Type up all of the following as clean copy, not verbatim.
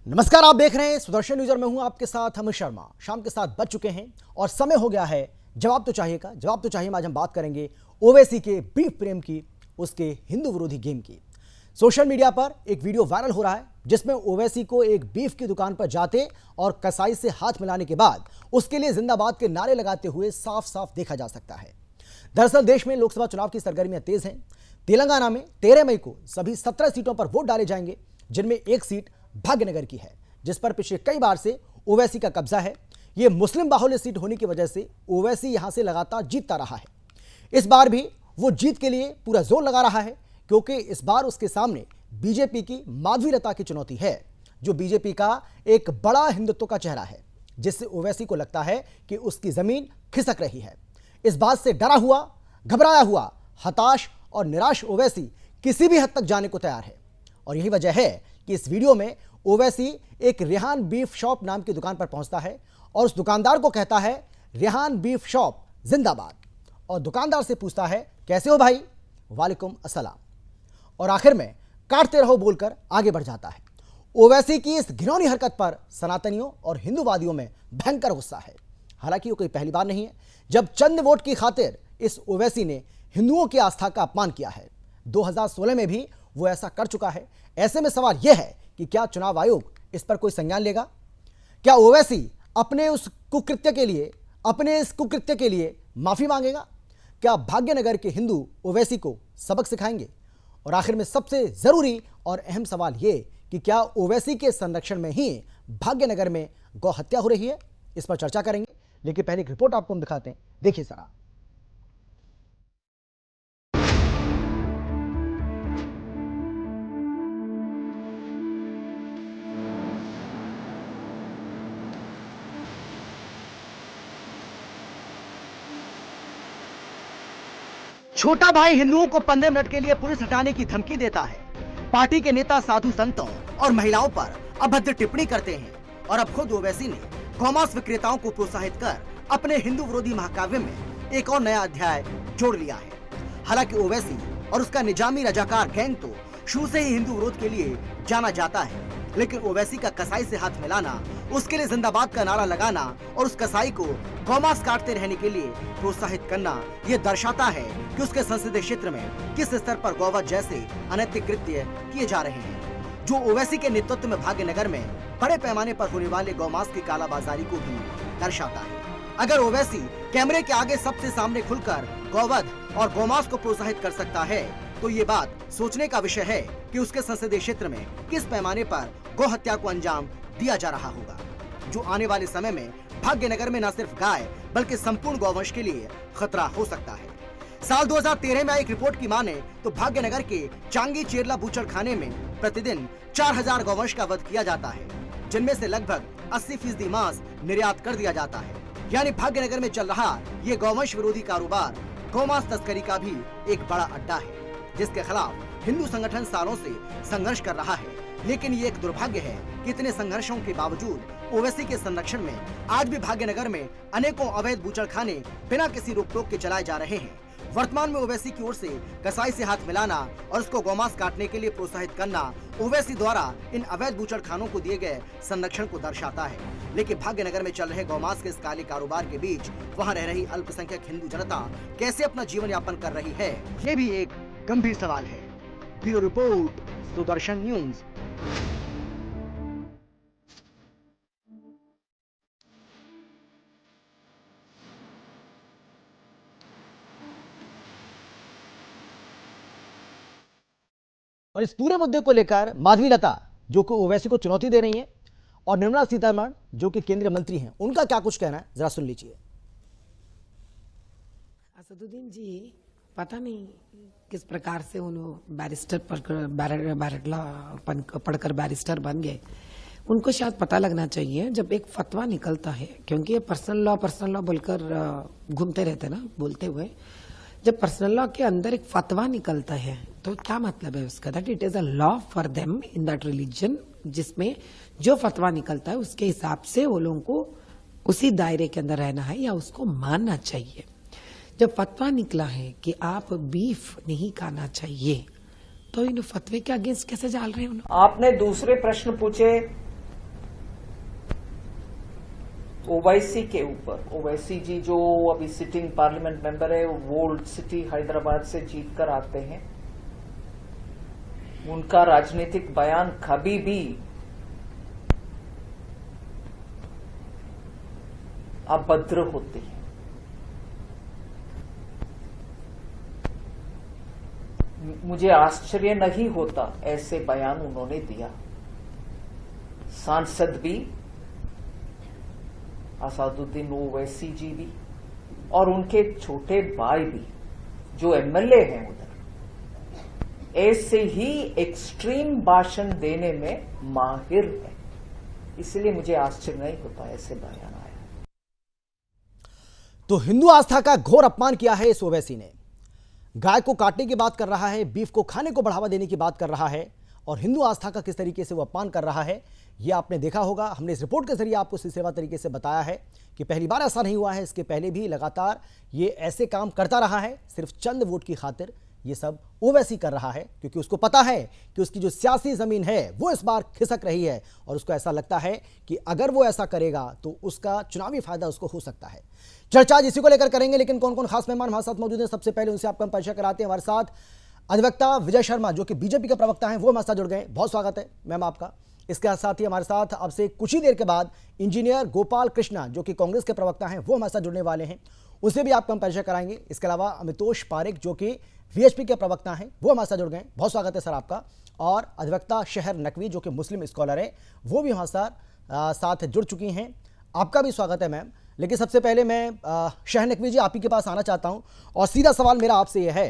नमस्कार, आप देख रहे हैं सुदर्शन न्यूज और मैं हूं आपके साथ अमित शर्मा। शाम के 7 बज चुके हैं और समय हो गया है जवाब तो चाहिए का। जवाब तो चाहिए में आज हम बात करेंगे ओवैसी के बीफ प्रेम की, उसके हिंदू विरोधी गेम की। सोशल मीडिया पर एक वीडियो वायरल हो रहा है जिसमें ओवैसी को एक बीफ की दुकान पर जाते और कसाई से हाथ मिलाने के बाद उसके लिए जिंदाबाद के नारे लगाते हुए साफ साफ देखा जा सकता है। दरअसल देश में लोकसभा चुनाव की सरगर्मियां तेज हैं। तेलंगाना में 13 मई को सभी 17 सीटों पर वोट डाले जाएंगे, जिनमें एक सीट भाग्यनगर की है, जिस पर पिछले कई बार से ओवैसी का कब्जा है। यह मुस्लिम बाहुल्य सीट होने की वजह से ओवैसी यहां से लगातार जीतता रहा है। इस बार भी वो जीत के लिए पूरा जोर लगा रहा है, क्योंकि इस बार उसके सामने बीजेपी की माधवीलता की चुनौती है, जो बीजेपी का एक बड़ा हिंदुत्व का चेहरा है, जिससे ओवैसी को लगता है कि उसकी जमीन खिसक रही है। इस बात से डरा हुआ, घबराया हुआ, हताश और निराश ओवैसी किसी भी हद तक जाने को तैयार है। और यही वजह है कि इस वीडियो में ओवैसी एक रेहान बीफ शॉप नाम की दुकान पर पहुंचता है और उस दुकानदार को कहता है, रेहान बीफ शॉप जिंदाबाद। और दुकानदार से पूछता है, कैसे हो भाई? वालेकुम अस्सलाम। और आखिर में काटते रहो बोलकर आगे बढ़ जाता है। ओवैसी की इस घिनौनी हरकत पर सनातनियों और हिंदूवादियों में भयंकर गुस्सा है। हालांकि ये कोई पहली बार नहीं है जब चंद वोट की खातिर इस ओवैसी ने हिंदुओं की आस्था का अपमान किया है। 2016 में भी वो ऐसा कर चुका है। ऐसे में सवाल यह है कि क्या चुनाव आयोग इस पर कोई संज्ञान लेगा? क्या ओवैसी अपने इस कुकृत्य के लिए माफी मांगेगा? क्या भाग्यनगर के हिंदू ओवैसी को सबक सिखाएंगे? और आखिर में सबसे जरूरी और अहम सवाल यह कि क्या ओवैसी के संरक्षण में ही भाग्यनगर में गौ हत्या हो रही है? इस पर चर्चा करेंगे, लेकिन पहले एक रिपोर्ट आपको हम दिखाते हैं, देखिए जरा। छोटा भाई हिंदुओं को 15 मिनट के लिए पुलिस हटाने की धमकी देता है। पार्टी के नेता साधु संतों और महिलाओं पर अभद्र टिप्पणी करते हैं और अब खुद ओवैसी ने गौमांस विक्रेताओं को प्रोत्साहित कर अपने हिंदू विरोधी महाकाव्य में एक और नया अध्याय जोड़ लिया है। हालांकि ओवैसी और उसका निजामी रजाकार गैंग तो शुरू से ही हिंदू विरोध के लिए जाना जाता है, लेकिन ओवैसी का कसाई से हाथ मिलाना, उसके लिए जिंदाबाद का नारा लगाना और उस कसाई को गौमांस काटते रहने के लिए प्रोत्साहित करना, ये दर्शाता है कि उसके संसदीय क्षेत्र में किस स्तर पर गौवध जैसे अनैतिक कृत्य किए जा रहे हैं, जो ओवैसी के नेतृत्व में भाग्यनगर में बड़े पैमाने पर होने वाले गौमांस की कालाबाजारी को भी दर्शाता है। अगर ओवैसी कैमरे के आगे सबसे सामने खुलकर गौवध और गौमांस को प्रोत्साहित कर सकता है, तो ये बात सोचने का विषय है कि उसके संसदीय क्षेत्र में किस पैमाने पर गौ हत्या को अंजाम दिया जा रहा होगा, जो आने वाले समय में भाग्यनगर में न सिर्फ गाय बल्कि संपूर्ण गौवंश के लिए खतरा हो सकता है। साल 2013 में एक रिपोर्ट की माने तो भाग्यनगर के चांगी चेरला बूचड़ खाने में प्रतिदिन 4000 गौवंश का वध किया जाता है, जिनमें से लगभग 80% मांस निर्यात कर दिया जाता है। यानी भाग्यनगर में चल रहा ये गौवंश विरोधी कारोबार गौमांस तस्करी का भी एक बड़ा अड्डा है, जिसके खिलाफ हिंदू संगठन सालों से संघर्ष कर रहा है। लेकिन ये एक दुर्भाग्य है कि इतने संघर्षों के बावजूद ओवैसी के संरक्षण में आज भी भाग्यनगर में अनेकों अवैध बूचड़खाने बिना किसी रोक टोक के चलाए जा रहे हैं। वर्तमान में ओवैसी की ओर से कसाई से हाथ मिलाना और उसको गौमांस काटने के लिए प्रोत्साहित करना ओवैसी द्वारा इन अवैध बूचड़खानों को दिए गए संरक्षण को दर्शाता है। लेकिन भाग्यनगर में चल रहे गौमांस के इस काले कारोबार के बीच वहाँ रह रही अल्पसंख्यक हिंदू जनता कैसे अपना जीवन यापन कर रही है, ये भी एक गंभीर सवाल है। Bureau report, Sudarshan news. और इस पूरे मुद्दे को लेकर माधवीलता, जो कि ओवैसी को चुनौती दे रही है, और निर्मला सीतारमण, जो कि केंद्रीय मंत्री हैं, उनका क्या कुछ कहना है, जरा सुन लीजिए। असदुद्दीन जी पता नहीं किस प्रकार से उन्होंने बैरिस्टर पढ़कर बैरिस्टर बन गए। उनको शायद पता लगना चाहिए जब एक फतवा निकलता है, क्योंकि ये पर्सनल लॉ बोलकर घूमते रहते ना बोलते हुए। जब पर्सनल लॉ के अंदर एक फतवा निकलता है तो क्या मतलब है उसका? That it is a law for them in that religion, जिसमें जो फतवा निकलता है उसके हिसाब से वो लोगों को उसी दायरे के अंदर रहना है या उसको मानना चाहिए। जब फतवा निकला है कि आप बीफ नहीं खाना चाहिए, तो इन फतवे के अगेंस्ट कैसे जाल रहे हैं? आपने दूसरे प्रश्न पूछे ओवैसी के ऊपर, ओवैसी जी जो अभी सिटिंग पार्लियामेंट मेंबर है, वो ओल्ड सिटी हैदराबाद से जीत कर आते हैं, उनका राजनीतिक बयान कभी भी अभद्र होती है। मुझे आश्चर्य नहीं होता ऐसे बयान उन्होंने दिया। सांसद भी असदुद्दीन ओवैसी जी भी और उनके छोटे भाई भी जो एमएलए हैं उधर, ऐसे ही एक्सट्रीम भाषण देने में माहिर है। इसलिए मुझे आश्चर्य नहीं होता ऐसे बयान आया। तो हिंदू आस्था का घोर अपमान किया है इस ओवैसी ने। गाय को काटने की बात कर रहा है, बीफ को खाने को बढ़ावा देने की बात कर रहा है, और हिंदू आस्था का किस तरीके से वो अपमान कर रहा है ये आपने देखा होगा। हमने इस रिपोर्ट के जरिए आपको सिलसिलेवार तरीके से बताया है कि पहली बार ऐसा नहीं हुआ है, इसके पहले भी लगातार ये ऐसे काम करता रहा है। सिर्फ चंद वोट की खातिर ये सब ओवैसी कर रहा है, क्योंकि उसको पता है कि उसकी जो सियासी जमीन है वो इस बार खिसक रही है, और उसको ऐसा लगता है कि अगर वो ऐसा करेगा तो उसका चुनावी फायदा उसको हो सकता है। चर्चा इसी को लेकर करेंगे, लेकिन कौन कौन खास मेहमान हमारे साथ मौजूद हैं, सबसे पहले उनसे आपका हम परिचय कराते हैं। हमारे साथ अधिवक्ता विजय शर्मा जो कि बीजेपी के प्रवक्ता हैं, वो हमारे साथ जुड़ गए। बहुत स्वागत है मैम आपका। इसके साथ ही हमारे साथ अब से कुछ ही देर के बाद इंजीनियर गोपाल कृष्णा जो कि कांग्रेस के प्रवक्ता हैं, वो हमारे साथ जुड़ने वाले हैं, उनसे भी आपका हम परिचय कराएंगे। इसके अलावा अमितोष पारेख जो कि वीएचपी के प्रवक्ता हैं, वो हमारे साथ जुड़ गए। बहुत स्वागत है सर आपका। और अधिवक्ता शहर नकवी जो कि मुस्लिम स्कॉलर है, वो भी हमारे साथ जुड़ चुकी हैं। आपका भी स्वागत है मैम। लेकिन सबसे पहले मैं शहर नकवी जी आप ही के पास आना चाहता हूँ, और सीधा सवाल मेरा आपसे यह है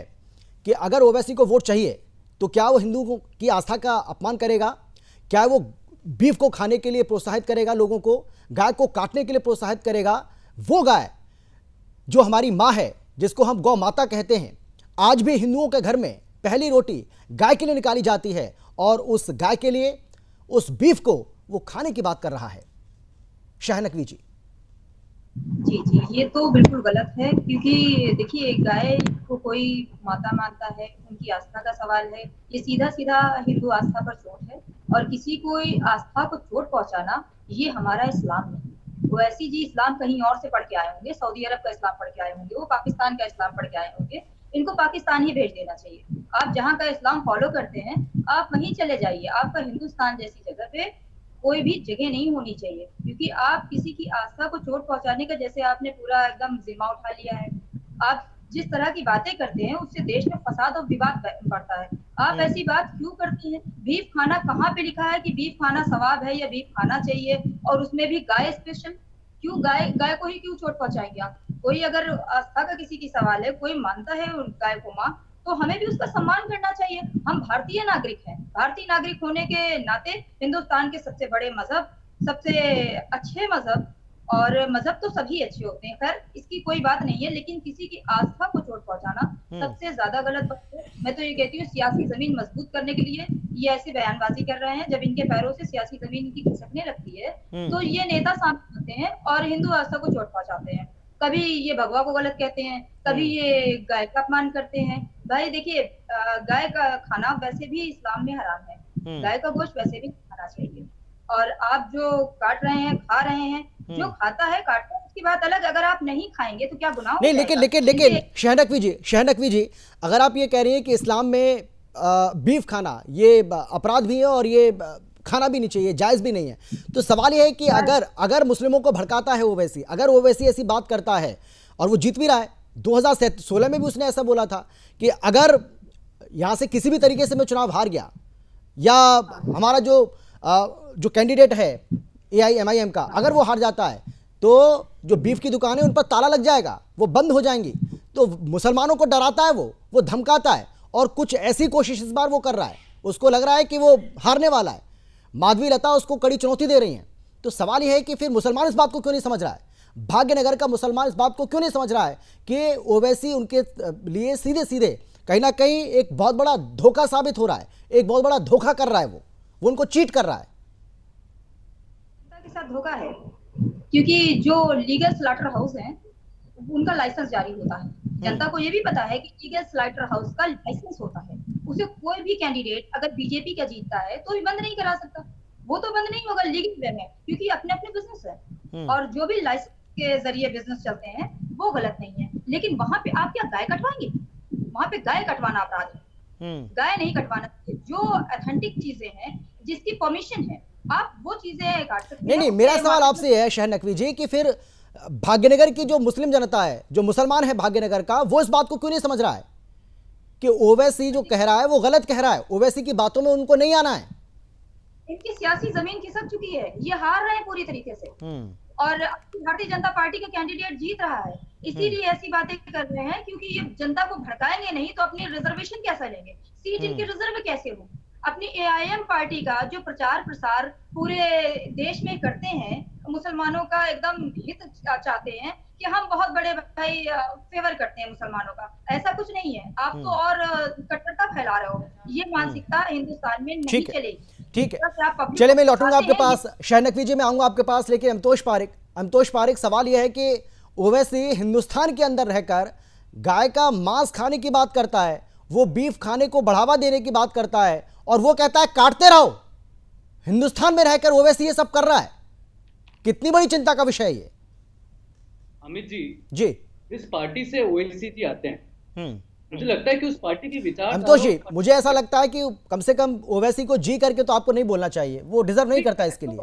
कि अगर ओवैसी को वोट चाहिए तो क्या वो हिंदुओं की आस्था का अपमान करेगा? क्या वो बीफ को खाने के लिए प्रोत्साहित करेगा लोगों को, गाय को काटने के लिए प्रोत्साहित करेगा? वो गाय जो हमारी माँ है, जिसको हम गौ माता कहते हैं, आज भी हिंदुओं के घर में पहली रोटी गाय के लिए निकाली जाती है, और उस गाय के लिए, उस बीफ को वो खाने की बात कर रहा है। शहर नकवी जी। जी जी, ये तो बिल्कुल गलत है, क्योंकि देखिए गाय को कोई माता मानता है, उनकी आस्था का सवाल है। ये सीधा सीधा हिंदू आस्था पर चोट है, और किसी को आस्था को चोट पहुंचाना ये हमारा इस्लाम नहीं। ओवैसी जी इस्लाम कहीं और से पढ़ के आए होंगे, सऊदी अरब का इस्लाम पढ़ के आए होंगे, वो पाकिस्तान का इस्लाम पढ़ के आए होंगे। इनको पाकिस्तान ही भेज देना चाहिए। आप जहाँ का इस्लाम फॉलो करते हैं आप वहीं चले जाइए। आपका हिंदुस्तान जैसी जगह पे कोई भी जगह नहीं होनी चाहिए, क्योंकि आप किसी की आस्था को चोट पहुंचाने का, जैसे आपने पूरा एकदम जिम्मा उठा लिया है। आप जिस तरह की बातें करते हैं उससे देश में फसाद और विवाद बढ़ता है। आप ऐसी बात क्यों करती हैं? बीफ खाना कहाँ पे लिखा है कि बीफ खाना सवाब है या बीफ खाना चाहिए, और उसमें भी गाय स्पेशल? क्यों गाय को ही क्यों चोट पहुंचाएंगे आप? कोई अगर आस्था का किसी की सवाल है, कोई मानता है गाय को माँ, तो हमें भी उसका सम्मान करना चाहिए। हम भारतीय नागरिक हैं। भारतीय नागरिक होने के नाते हिंदुस्तान के सबसे बड़े मजहब, सबसे अच्छे मजहब, और मजहब तो सभी अच्छे होते हैं, खैर इसकी कोई बात नहीं है, लेकिन किसी की आस्था को चोट पहुंचाना सबसे ज्यादा गलत बात है। मैं तो ये कहती हूँ सियासी जमीन मजबूत करने के लिए ये ऐसी बयानबाजी कर रहे हैं। जब इनके पैरों से सियासी जमीन इनकी खिसकने लगती है तो ये नेता सामने आते हैं और हिंदू आस्था को चोट पहुंचाते हैं। कभी ये भगवा को गलत कहते हैं, कभी ये गाय का अपमान करते हैं। भाई देखिए, गाय का खाना वैसे भी इस्लाम में हराम है। गाय का गोश्त वैसे भी खाना चाहिए, और आप जो काट रहे हैं, खा रहे हैं, जो खाता है काटता है, उसकी बात अलग। अगर आप नहीं खाएंगे तो क्या गुनाह नहीं, लेकिन शहर नकवी जी, अगर आप ये कह रही हैं कि इस्लाम में बीफ खाना ये अपराध भी है और ये खाना भी नहीं चाहिए, जायज भी नहीं है, तो सवाल यह है कि अगर मुस्लिमों को भड़काता है ओवैसी, अगर ओवैसी ऐसी बात करता है और वो जीत भी रहा है, 2016 में भी उसने ऐसा बोला था कि अगर यहां से किसी भी तरीके से मैं चुनाव हार गया, या हमारा जो कैंडिडेट है AIMIM का, अगर वो हार जाता है तो जो बीफ की दुकानें उन पर ताला लग जाएगा, वो बंद हो जाएंगी। तो मुसलमानों को डराता है, वो धमकाता है, और कुछ ऐसी कोशिश इस बार वो कर रहा है। उसको लग रहा है कि वो हारने वाला है। माधवी लता उसको कड़ी चुनौती दे रही हैं। तो सवाल यह है कि फिर मुसलमान इस बात को क्यों नहीं समझ रहा है? भाग्यनगर का मुसलमान इस बात को क्यों नहीं समझ रहा है कि ओवैसी उनके लिए सीधे सीधे कहीं ना कहीं एक बहुत बड़ा धोखा साबित हो रहा है, एक बहुत बड़ा धोखा कर रहा है, वो उनको चीट कर रहा है। के साथ धोखा है, क्योंकि जो लीगल स्लॉटर हाउस है उनका लाइसेंस जारी होता है। जनता को ये भी पता है कि लीगल स्लॉटर हाउस का लाइसेंस होता है। उसे कोई भी कैंडिडेट अगर बीजेपी का जीतता है तो भी बंद नहीं करा सकता। वो तो बंद नहीं होगा लीगल वे में, क्योंकि अपने अपने बिजनेस है। और जो भी लाइसेंस के जरिए बिजनेस चलते हैं वो गलत नहीं है, लेकिन वहां पे आप क्या गाय कटवाएंगे? वहां पे गाय कटवाना अपराध है। गाय नहीं कटवाना। जो ऑथेंटिक चीजें हैं जिसकी परमिशन है आप वो चीजें काट सकते हैं। नहीं, मेरा सवाल आपसे है शहर नकवी जी कि फिर भाग्यनगर की जो मुस्लिम जनता है, जो मुसलमान है भाग्यनगर का, वो इस बात को क्यों नहीं समझ रहा है कि ओवैसी जो कह रहा है वो गलत कह रहा है, ओवैसी की बातों में उनको नहीं आना है। इनकी सियासी जमीन खिसक चुकी है, ये हार रहे हैं पूरी तरीके से और भारतीय जनता पार्टी का कैंडिडेट जीत रहा है, इसीलिए ऐसी बातें कर रहे हैं क्योंकि ये जनता को भड़काएंगे नहीं तो अपनी रिजर्वेशन कैसे लेंगे, सीट इनकी रिजर्व कैसे हो। अपनी एआईएम पार्टी का जो प्रचार प्रसार पूरे देश में करते हैं, मुसलमानों का एकदम हित चाहते हैं कि हम बहुत बड़े भाई फेवर करते हैं मुसलमानों का, ऐसा कुछ नहीं है। आप तो और कट्टरता फैला रहे हो, ये मानसिकता हिंदुस्तान में नहीं चलेगी। ठीक है, चले मैं लौटूंगा आपके पास शहर नकवी जी, मैं आऊंगा आपके पास, लेकिन अमतोष पारिक सवाल यह है कि ओवैसी हिंदुस्तान के अंदर रहकर गाय का मांस खाने की बात करता है, वो बीफ खाने को बढ़ावा देने की बात करता है और वो कहता है काटते रहो। हिंदुस्तान में रहकर ओवैसी ये सब कर रहा है, कितनी बड़ी चिंता का विषय है ये? अमित जी इस पार्टी से ओवैसी जी आते हैं, मुझे लगता है कि उस पार्टी की विचार अमतोष जी, मुझे ऐसा लगता है कि कम से कम ओवैसी को जी करके तो आपको नहीं बोलना चाहिए, वो डिजर्व नहीं करता इसके लिए।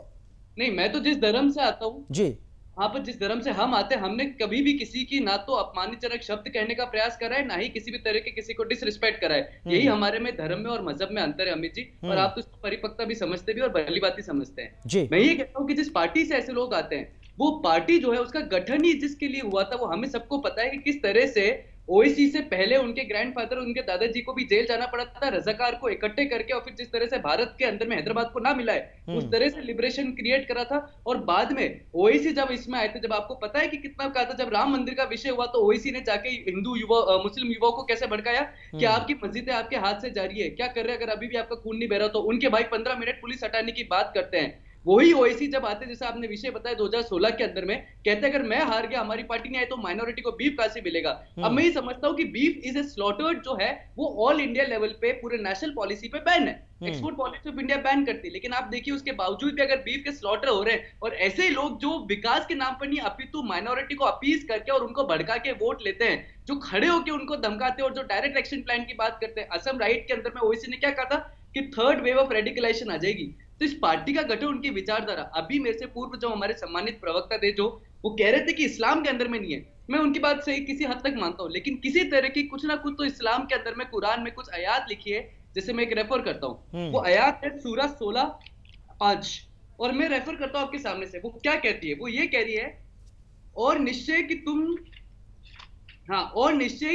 नहीं, मैं तो जिस धर्म से आता हूँ जी, हाँ, पर जिस धर्म से हम आते हैं, हमने कभी भी किसी की ना तो अपमानजनक शब्द कहने का प्रयास करा है, ना ही किसी भी तरह के किसी को डिसरिस्पेक्ट करा है। यही हमारे में धर्म में और मजहब में अंतर है अमित जी, और आप तो इसको परिपक्वता भी समझते भी और भली बात ही समझते हैं। जी, मैं ये कहता हूँ कि जिस पार्टी से ऐसे लोग आते हैं, वो पार्टी जो है उसका गठन ही जिसके लिए हुआ था, वो हमें सबको पता है कि किस तरह से ओवैसी से पहले उनके ग्रैंडफादर, उनके दादाजी को भी जेल जाना पड़ा था रजाकार को इकट्ठे करके, और फिर जिस तरह से भारत के अंदर में हैदराबाद को ना मिला है उस तरह से लिबरेशन क्रिएट करा था। और बाद में ओवैसी जब इसमें आए थे, जब आपको पता है कि कितना कहा था, जब राम मंदिर का विषय हुआ तो ओवैसी ने जाके हिंदू युवा मुस्लिम युवाओं को कैसे भड़काया कि आपकी मस्जिदें आपके हाथ से जारी है, क्या कर रहे हैं, अगर अभी भी आपका खून नहीं बह रहा तो उनके भाई 15 मिनट पुलिस हटाने की बात करते हैं। वही ओवैसी जब आते, जैसे आपने विषय बताया 2016 के अंदर में, कहते अगर मैं हार गया, हमारी पार्टी नहीं आई तो माइनॉरिटी को बीफ कहां से मिलेगा। अब मैं ये समझता हूं कि बीफ इज ए स्लॉटर्ड जो है वो ऑल इंडिया लेवल पे पूरे नेशनल पॉलिसी पे बैन है, export policy of India ban करती है, लेकिन आप देखिए उसके बावजूद भी अगर बीफ के स्लॉटर हो रहे हैं और ऐसे ही लोग जो विकास के नाम पर नहीं अपितु माइनॉरिटी को अपीज करके और उनको भड़का के वोट लेते हैं, जो खड़े होकर उनको धमकाते हैं और जो डायरेक्ट एक्शन प्लान की बात करते हैं। असम राइट के अंदर में ओवैसी ने क्या कहा था कि थर्ड वेव ऑफ रेडिकलाइजेशन आ जाएगी। तो इस पार्टी का गठन उनकी विचारधारा, अभी मेरे से पूर्व जो हमारे सम्मानित प्रवक्ता थे जो वो कह रहे थे कि इस्लाम के अंदर में नहीं है, मैं उनकी बात से किसी हद तक मानता हूं, लेकिन किसी तरह की कुछ ना कुछ तो इस्लाम के अंदर में कुरान में कुछ आयात लिखी है, जैसे मैं एक रेफर करता हूं, वो आयात है सूरा 16:5 और मैं रेफर करता हूं आपके सामने से। वो क्या कहती है? वो ये कह रही है, और निश्चय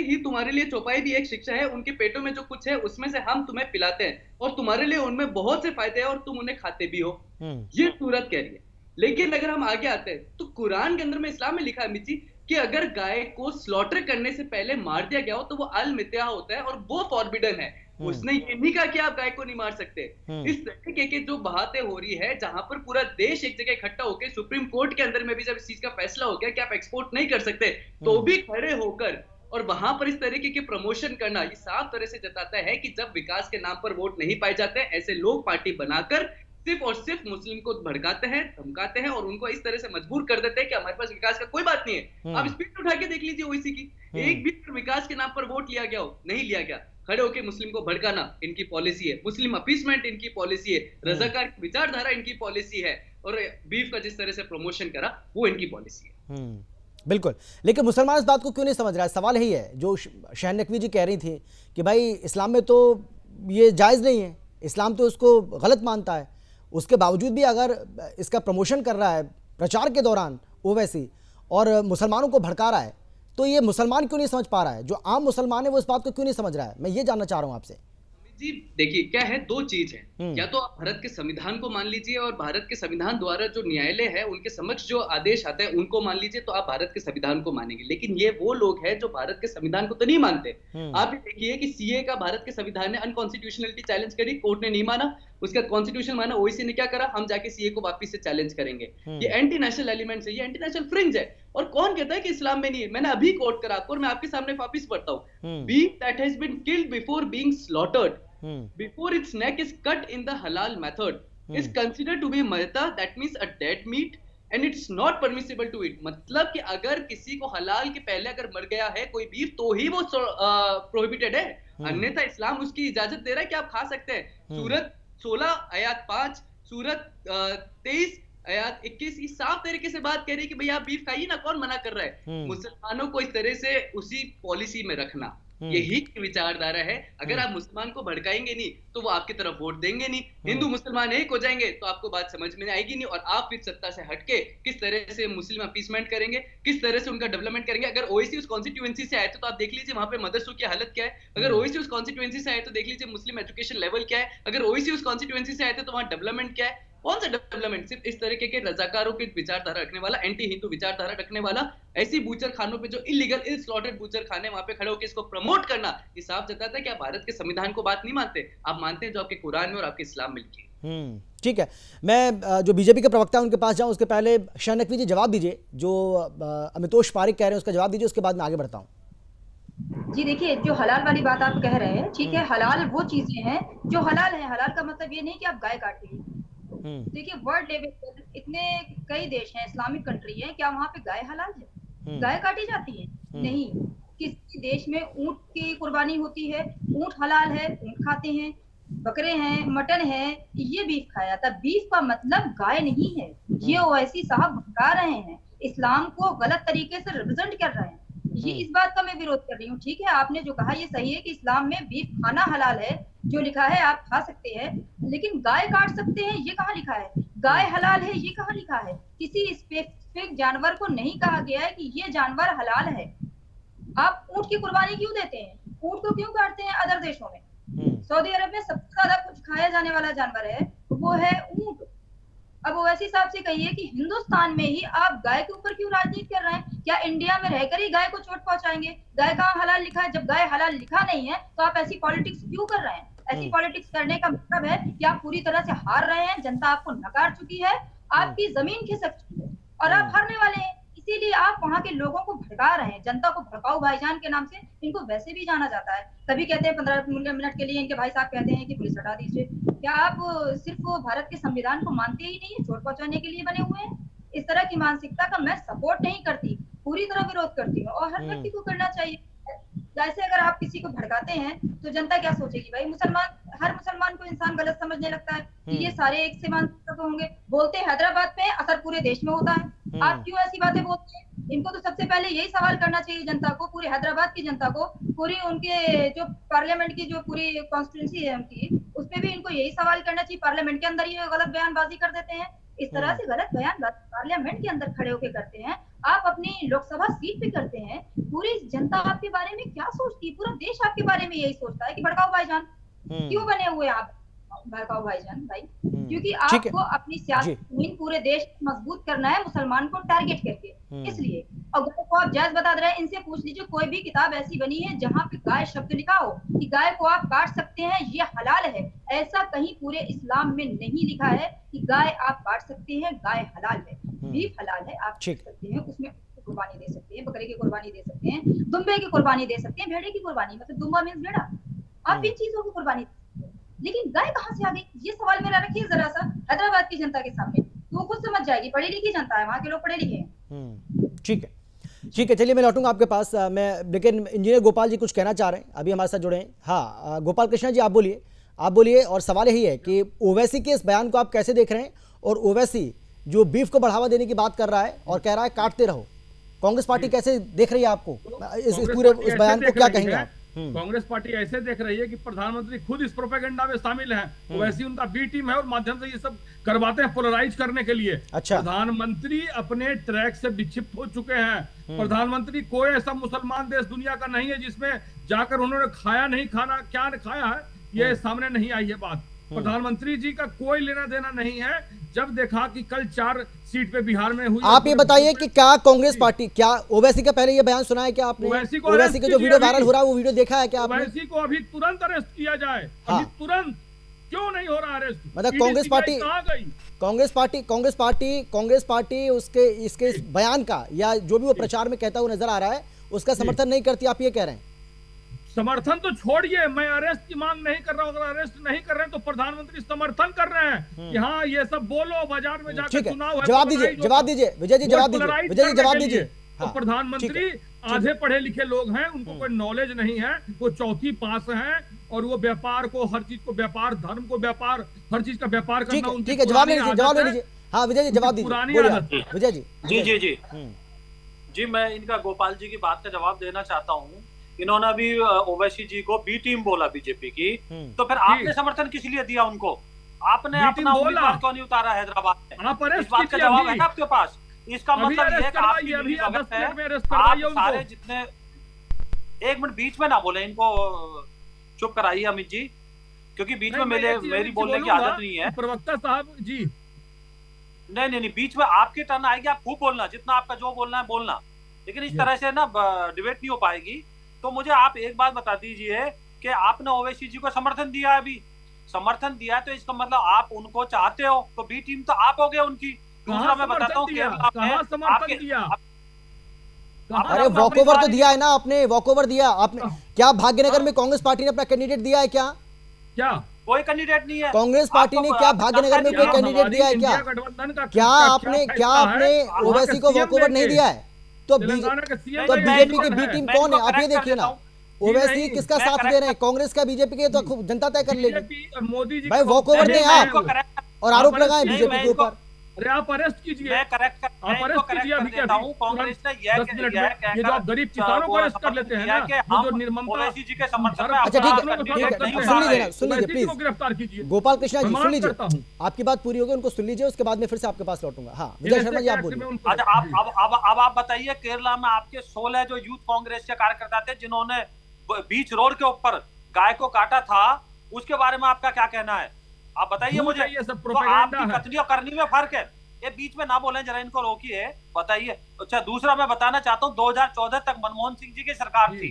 ही तुम्हारे लिए चौपाई भी एक शिक्षा है, उनके पेटों में जो कुछ है उसमें से हम तुम्हें पिलाते हैं और तुम्हारे लिए उनमें बहुत से फायदे हैं और तुम उन्हें खाते भी हो। ये सूरत कह रही है। लेकिन अगर हम आगे आते हैं तो कुरान के अंदर में इस्लाम में लिखा है अमित जी कि अगर गाय को स्लॉटर करने से पहले मार दिया गया हो तो वो अल मित्या होता है और वो फॉरबिडन है। उसने ये नहीं कहा कि आप गाय को नहीं मार सकते। इस तरीके के जो बातें हो रही है, जहां पर पूरा देश एक जगह इकट्ठा होकर सुप्रीम कोर्ट के अंदर में भी जब इस चीज का फैसला हो गया कि आप एक्सपोर्ट नहीं कर सकते, तो भी खड़े होकर और वहां पर इस तरीके के प्रमोशन करना, ये साफ तरह से जताता है कि जब विकास के नाम पर वोट नहीं पाए जाते, ऐसे लोग पार्टी बनाकर सिर्फ और सिर्फ मुस्लिम को भड़काते हैं, धमकाते हैं और उनको इस तरह से मजबूर कर देते हैं कि हमारे पास विकास का कोई बात नहीं है। आप स्पीड उठा के देख लीजिए ओवैसी की, एक भी विकास के नाम पर वोट लिया गया हो, नहीं लिया गया। खड़े होकर मुस्लिम को भड़काना इनकी पॉलिसी है, मुस्लिम अपीसमेंट इनकी पॉलिसी है, रजाकार की विचारधारा इनकी पॉलिसी है, और बीफ का जिस तरह से प्रमोशन करा वो इनकी पॉलिसी है। बिल्कुल, लेकिन मुसलमान इस बात को क्यों नहीं समझ रहा है? सवाल यही है जो शहर नकवी जी कह रही थी कि भाई इस्लाम में तो ये जायज़ नहीं है, इस्लाम तो इसको गलत मानता है, उसके बावजूद भी अगर इसका प्रमोशन कर रहा है प्रचार के दौरान ओवैसी और मुसलमानों को भड़का रहा है, तो ये मुसलमान क्यों नहीं समझ पा रहा है? जो आम मुसलमान है वो इस बात को क्यों नहीं समझ रहा है? मैं ये जानना चाह रहा हूँ आपसे। जी देखिए, क्या है, दो चीज है, या तो आप भारत के संविधान को मान लीजिए और भारत के संविधान द्वारा जो न्यायालय है उनके समक्ष जो आदेश आता है उनको मान लीजिए, तो आप भारत के संविधान को मानेंगे। लेकिन ये वो लोग हैं जो भारत के संविधान को तो नहीं मानते। आप ये देखिए कि सीए का भारत के संविधान ने अनकॉन्स्टिट्यूशनलिटी चैलेंज करी, कोर्ट ने नहीं माना, उसका कॉन्स्टिट्यूशन माना, ओवैसी ने क्या करा, हम जाके सीए को वापस से चैलेंज करेंगे। ये एंटी नेशनल एलिमेंट्स है, ये एंटी नेशनल फ्रिंज है। और कौन कहता है कि इस्लाम में नहीं है? मैंने अभी कोट करा आपको और मैं आपके सामने वापस पढ़ता हूँ, beef that has been killed before being slaughtered before its neck is cut in the halal method is considered to be maita, that means a dead meat and it's not permissible to eat. मतलब कि अगर किसी को हलाल के पहले अगर मर गया है कोई बीफ तो ही वो प्रोहिबिटेड है, अन्यथा इस्लाम उसकी इजाजत दे रहा है कि आप खा सकते हैं। सूरत 16 आयत 5, सूरत 23 आयत 21 ये साफ तरीके से बात कह रही है कि भैया आप बीफ खाइए ना, कौन मना कर रहा है? मुसलमानों को इस तरह से उसी पॉलिसी में रखना, यही विचारधारा है। अगर आप मुसलमान को भड़काएंगे नहीं तो वो आपकी तरफ वोट देंगे नहीं, हिंदू मुसलमान एक हो जाएंगे तो आपको बात समझ में आएगी नहीं, और आप फिर सत्ता से हटके किस तरह से मुस्लिम अपीसमेंट करेंगे, किस तरह से उनका डेवलपमेंट करेंगे। अगर ओवैसी उस कॉन्स्टिट्यूएंसी से आए तो आप देख लीजिए वहां पे मदरसों की हालत क्या है। अगर ओवैसी उस कॉन्स्टिट्यूएंसी से आए तो देख लीजिए मुस्लिम एजुकेशन लेवल क्या है। अगर ओवैसी उस कॉन्स्टिट्यूएंसी से आए तो वहां डेवलपमेंट क्या है। कौन सा डेवलपमेंट? सिर्फ इस तरीके के रजाकारों की विचारधारा रखने वाला, एंटी हिंदू विचारधारा रखने वाला, ऐसी बूचर खानों पे जो इलीगल इल स्लॉटेड बूचर खाने वहां पे खड़े होकर इसको प्रमोट करना, ये साफ जताता है कि आप भारत के संविधान को बात नहीं मानते, आप मानते हैं जो आपके कुरान में और आपके इस्लाम में लिखी है। ठीक है, मैं जो बीजेपी के प्रवक्ता है उनके पास जाऊं उसके पहले शाह नकवी जी जवाब दीजिए, जो अमितोष पारिक कह रहे हैं उसका जवाब दीजिए, उसके बाद मैं आगे बढ़ता हूं। जी देखिए, जो हलाल वाली बात आप कह रहे हैं, ठीक है, हलाल वो चीजें हैं जो हलाल है। हलाल का मतलब ये नहीं कि आप गाय काटिए। देखिए वर्ल्ड लेवल पर इतने कई देश हैं, इस्लामिक कंट्री है, क्या वहां पे गाय हलाल है? गाय काटी जाती है? नहीं। किसी देश में ऊंट की कुर्बानी होती है, ऊंट हलाल है, ऊंट खाते हैं। बकरे हैं, मटन है, ये बीफ खाया जाता। बीफ का मतलब गाय नहीं है। ये ओवैसी साहब भड़का रहे हैं, इस्लाम को गलत तरीके से रिप्रेजेंट कर रहे हैं। ये इस बात का मैं विरोध कर रही हूँ। ठीक है, आपने जो कहा ये सही है कि इस्लाम में बीफ खाना हलाल है, जो लिखा है आप खा सकते हैं, लेकिन गाय काट सकते हैं ये कहाँ लिखा है? गाय हलाल है ये कहाँ लिखा है? किसी स्पेसिफिक जानवर को नहीं कहा गया है कि ये जानवर हलाल है। आप ऊंट की कुर्बानी क्यों देते हैं? ऊंट को क्यों काटते हैं अदर देशों में? सऊदी अरब में सबसे ज्यादा कुछ खाया जाने वाला जानवर है वो है ऊंट। अब ओवैसी साहब से कहिए कि हिंदुस्तान में ही आप गाय के ऊपर क्यों राजनीति कर रहे हैं? क्या इंडिया में रहकर ही गाय को चोट पहुंचाएंगे? गाय कहाँ हलाल लिखा है? जब गाय हलाल लिखा नहीं है तो आप ऐसी पॉलिटिक्स क्यों कर रहे हैं? ऐसी पॉलिटिक्स करने का मतलब है कि आप पूरी तरह से हार रहे हैं, जनता आपको नकार चुकी है, आपकी जमीन खिसक चुकी है और आप हारने वाले हैं। इसीलिए आप वहां के लोगों को भड़का रहे हैं, जनता को भड़काऊ भाईजान के नाम से इनको वैसे भी जाना जाता है। कभी कहते हैं 15 मिनट के लिए इनके भाई साहब कहते हैं कि पुलिस हटा दीजिए। क्या आप सिर्फ भारत के संविधान को मानते ही नहीं है, चोट पहुंचाने के लिए बने हुए हैं? इस तरह की मानसिकता का मैं सपोर्ट नहीं करती, पूरी तरह विरोध करती हूँ, और हर व्यक्ति को करना चाहिए। जैसे अगर आप किसी को भड़काते हैं तो जनता क्या सोचेगी? भाई हर मुसलमान को इंसान गलत समझने लगता है कि ये सारे एक से मानसिकता होंगे। बोलते हैदराबाद पे, असर पूरे देश में होता है। आप क्यों ऐसी बातें बोलते हैं? इनको तो सबसे पहले यही सवाल करना चाहिए जनता को, पूरी हैदराबाद की जनता को, पूरी उनके जो पार्लियामेंट की जो पूरी कॉन्स्टिट्यूंसी है उनकी, उसपे भी इनको यही सवाल करना चाहिए। पार्लियामेंट के अंदर ये गलत बयानबाजी कर देते हैं, इस तरह से गलत बयान पार्लियामेंट के अंदर खड़े होकर करते हैं, आप अपनी लोकसभा सीट पे करते हैं। पूरी जनता आपके बारे में क्या सोचती है? पूरा देश आपके बारे में यही सोचता है कि भड़काऊ भाईजान क्यों बने हुए आप? भड़काऊ भाईजान भाई, क्योंकि आपको अपनी सियासी जमीन पूरे देश में मजबूत करना है मुसलमान को टारगेट करके, इसलिए। और गाय को आप जायज बता रहे हैं, इनसे पूछ लीजिए कोई भी किताब ऐसी बनी है जहाँ पे गाय शब्द लिखा हो कि गाय को आप काट सकते हैं, ये हलाल है। ऐसा कहीं पूरे इस्लाम में नहीं लिखा है कि गाय आप काट सकते हैं, गाय हलाल है। बीफ हलाल है, आप काट सकते हैं, उसमें कुर्बानी दे सकते हैं, बकरे की कुर्बानी दे सकते हैं, दुम्बे की कुर्बानी दे सकते हैं, भेड़े की कुर्बानी, मतलब दुम्बा मीन्स भेड़ा, आप इन चीजों की कुर्बानी। लेकिन गाय कहाँ से आ गई? ये सवाल मेरा रखिए जरा सा हैदराबाद की जनता के सामने, तो खुद समझ जाएगी। पढ़ी लिखी जनता है, वहाँ के लोग पढ़े लिखे हैं। ठीक है, ठीक है, चलिए मैं लौटूंगा आपके पास। लेकिन इंजीनियर गोपाल जी कुछ कहना चाह रहे हैं, अभी हमारे साथ जुड़े हैं। हाँ गोपाल कृष्णा जी, आप बोलिए। और सवाल यही है कि ओवैसी के इस बयान को आप कैसे देख रहे हैं, और ओवैसी जो बीफ को बढ़ावा देने की बात कर रहा है और कह रहा है काटते रहो, कांग्रेस पार्टी कैसे देख रही है आपको? इस पूरे उस बयान को क्या कहेंगे आप? कांग्रेस पार्टी ऐसे देख रही है कि प्रधानमंत्री खुद इस प्रोपेगेंडा में शामिल हैं, वैसे उनका बी टीम है और माध्यम से ये सब करवाते हैं पोलराइज करने के लिए। अच्छा। प्रधानमंत्री अपने ट्रैक से विक्षिप्त हो चुके हैं। प्रधानमंत्री कोई ऐसा मुसलमान देश दुनिया का नहीं है जिसमें जाकर उन्होंने खाया नहीं, खाना क्या खाया है ये सामने नहीं आई है बात। प्रधानमंत्री जी का कोई लेना देना नहीं है। जब देखा कि कल 4 सीट पे बिहार में हुई, आप ये बताइए कि क्या कांग्रेस पार्टी, क्या ओवैसी का पहले ये बयान सुना है क्या आपने? ओवैसी का जो वीडियो वायरल हो रहा है वो वीडियो देखा है क्या आपने? ओवैसी को अभी तुरंत अरेस्ट किया जाए। अभी तुरंत क्यों नहीं हो रहा अरेस्ट? मतलब कांग्रेस पार्टी उसके इसके बयान का, या जो भी वो प्रचार में कहता हुआ नजर आ रहा है, उसका समर्थन नहीं करती, आप ये कह रहे हैं? समर्थन तो छोड़िए, मैं अरेस्ट की मांग नहीं कर रहा हूँ। अगर अरेस्ट नहीं कर रहे हैं तो प्रधानमंत्री समर्थन कर रहे हैं कि हाँ ये सब बोलो, बाजार में जाकर ठीक है, चुनाव है, जवाब दीजिए, जवाब दीजिए विजय जी, जवाब दीजिए विजय जी, जवाब दीजिए। तो हाँ, प्रधानमंत्री आधे पढ़े लिखे लोग हैं, उनको कोई नॉलेज नहीं है, वो चौथी पास हैं और वो व्यापार को, हर चीज को व्यापार, धर्म को व्यापार, हर चीज का व्यापार ठीक करना है, उनकी ठीक है, जवाब ले पुरानी लीजिए, जवाब ले आदत है। लीजिए। हाँ विजय जी, जवाब दीजिए, पुरानी बोलिए आदत आप। विजय जी। जी जी, मैं इनका गोपाल जी की बात का जवाब देना चाहता हूँ। इन्होंने अभी ओवैसी जी को बी टीम बोला बीजेपी की, तो फिर आपने समर्थन किस लिए दिया उनको? आपने अपना उम्मीदवार क्यों नहीं उतारा हैदराबाद में? आप इस बात का जवाब है ना आपके पास? इसका मतलब ये है कि आपकी अभी वक्त है, 10 मिनट में अरेस्ट आप करवाइए सारे उनको। जितने, एक मिनट बीच में ना बोले, इनको चुप कराइए अमित जी, क्योंकि बीच में मेरी बोलने की आदत नहीं है। प्रवक्ता साहब जी, नहीं, बीच में आपकी टर्न आएगी, आप खूब बोलना, जितना आपका जो बोलना है बोलना, लेकिन इस तरह से ना डिबेट नहीं हो पाएगी। तो मुझे आप एक बात बता दीजिए कि आपने ओवैसी जी को समर्थन दिया है, अभी समर्थन दिया है, तो इसका मतलब आप उनको चाहते हो, तो बी टीम तो आप हो गए उनकी। दूसरा मैं बताता हूँ, कहाँ समर्थन दिया? अरे वॉकओवर तो दिया है ना आपने, वॉकओवर दिया आपने। क्या भाग्यनगर में कांग्रेस पार्टी ने अपना कैंडिडेट दिया है? क्या कोई कैंडिडेट नहीं है। कांग्रेस पार्टी ने क्या भाग्यनगर में कोई कैंडिडेट दिया है? क्या आपने ओवैसी को वॉकओवर नहीं दिया है? तो बीजेपी की बी टीम कौन है? आप ये देखिए ना, ओवैसी किसका साथ दे रहे हैं, कांग्रेस का, बीजेपी के? तो खूब जनता तय कर लेगी। मोदी जी भाई वॉकओवर दें आप और आरोप लगाएं बीजेपी के ऊपर। अरे आप अरेस्ट कीजिए, मैं करेक्ट आप अरेस्ट कीजिए अभी के अभी। कांग्रेस ने 10 मिनट में ये जो आप गरीब किसानों को अरेस्ट कर लेते हैं ना, वो जो निर्ममता, ओवैसी जी के समर्थन में अच्छा ठीक आपका है, ठीक है, नहीं सुन लीजिए ना, है। सुन लीजिए ओवैसी को प्लीज। गिरफ्तार कीजिए। गोपाल कृष्णा जी सुन प्रमाण लीजिए, करता हूं। आपकी बात पूरी हो गई, उनको सुन लीजिए, उसके बाद में फिर से आपके पास लौटूंगा। हाँ विजय शर्मा जी आप बोलिए। अच्छा अब आप बताइए, केरला में आपके 16 जो यूथ कांग्रेस के कार्यकर्ता थे जिन्होंने बीच रोड के ऊपर गाय को काटा था, उसके बारे में आपका क्या कहना है? आप बताइए मुझे। ये सब तो प्रोपेगेंडा आपकी है। कथनी और करनी में फर्क है। ये बीच में ना बोलें, जरा इनको रोकिए, बताइए। अच्छा दूसरा मैं बताना चाहता हूँ, 2014 तक मनमोहन सिंह जी की सरकार थी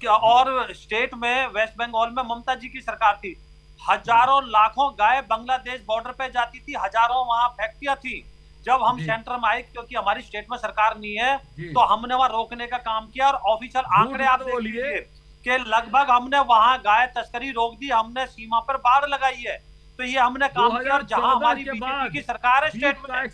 और स्टेट में वेस्ट बंगाल में ममता जी की सरकार थी। हजारों लाखों गाय बांग्लादेश बॉर्डर पे जाती थी, हजारों वहां फैक्ट्रियां थी। जब हम सेंटर में आए, क्योंकि हमारी स्टेट में सरकार नहीं है, तो हमने वहां रोकने का काम किया और ऑफिशियल आंकड़े आप देख लीजिए कि लगभग हमने वहां गाय तस्करी रोक दी, हमने सीमा पर बाड़ लगाई है। तो ये हमने काम किया। और जहां हमारी बीजेपी की सरकार है स्टेट में,